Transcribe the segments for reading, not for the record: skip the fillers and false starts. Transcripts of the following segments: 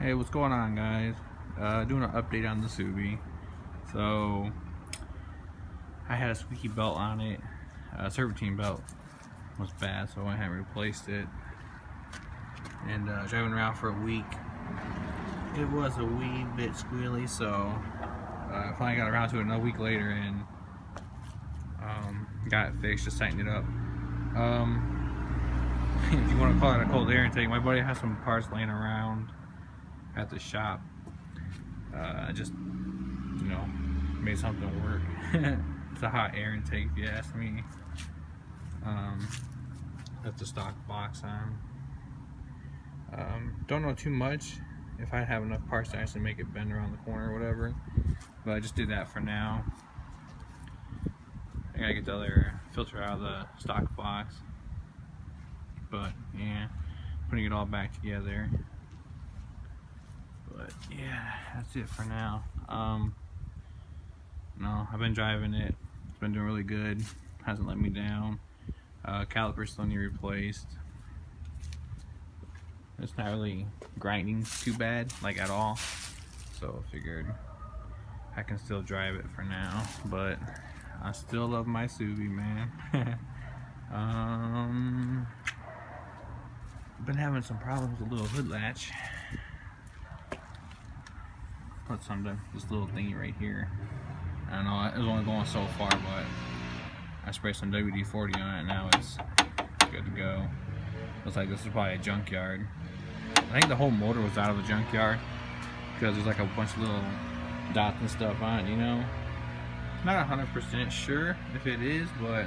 Hey, what's going on, guys? Doing an update on the Subi. So I had a squeaky belt on it. Serpentine belt was bad, so I went ahead and replaced it. And driving around for a week, it was a wee bit squealy, so I finally got around to it a week later and got it fixed, just tightened it up. If you want to call it a cold air intake, my buddy has some parts laying around at the shop. I just, made something work. It's a hot air intake, if you ask me. That's the stock box on. Don't know too much if I have enough parts to actually make it bend around the corner or whatever, but I just did that for now. I gotta get the other filter out of the stock box, but yeah, putting it all back together. But yeah, that's it for now. No, I've been driving it. It's been doing really good. Hasn't let me down. Caliper still need replaced. It's not really grinding too bad, like at all. So I figured I can still drive it for now. But I still love my Subi, man. Been having some problems with the little hood latch. Put this little thingy right here. I don't know, it was only going so far, but I sprayed some WD-40 on it and now it's good to go. Looks like this is probably a junkyard. I think the whole motor was out of the junkyard because there's like a bunch of little dots and stuff on it, Not 100% sure if it is, but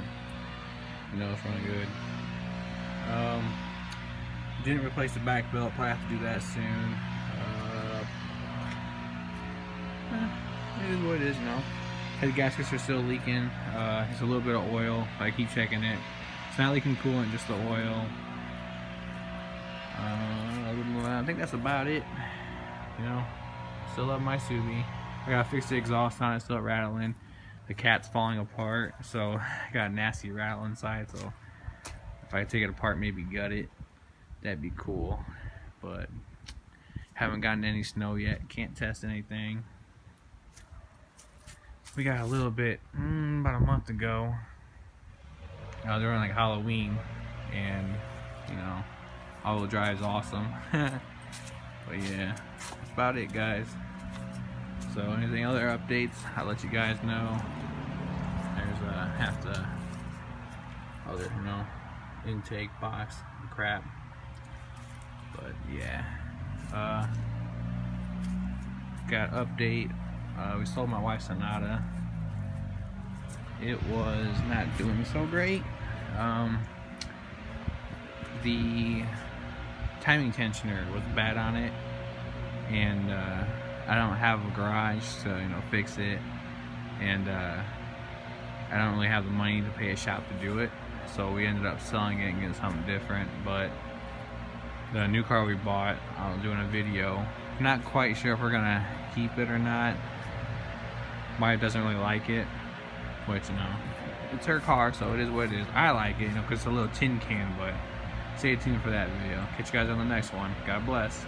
it's running good. Didn't replace the back belt, probably have to do that soon. It is what it is, Head gaskets are still leaking. It's a little bit of oil. I keep checking it. It's not leaking coolant, just the oil. I think that's about it. Still love my Subi. I gotta fix the exhaust on it, still rattling. The cat's falling apart, so I got a nasty rattle inside. So if I take it apart, maybe gut it, that'd be cool. But haven't gotten any snow yet. Can't test anything. We got a little bit about a month ago. During like Halloween, and all-wheel drive is awesome. But yeah, that's about it, guys. So anything other updates, I'll let you guys know. There's half the other intake box and crap. But yeah, got an update. We sold my wife's Sonata. It was not doing so great. The timing tensioner was bad on it, and I don't have a garage to fix it, and I don't really have the money to pay a shop to do it, so we ended up selling it and getting something different. But the new car we bought, I'm doing a video. Not quite sure if we're gonna keep it or not. Wife doesn't really like it, which it's her car, so it is what it is. I like it, because it's a little tin can. But stay tuned for that video. Catch you guys on the next one. God bless.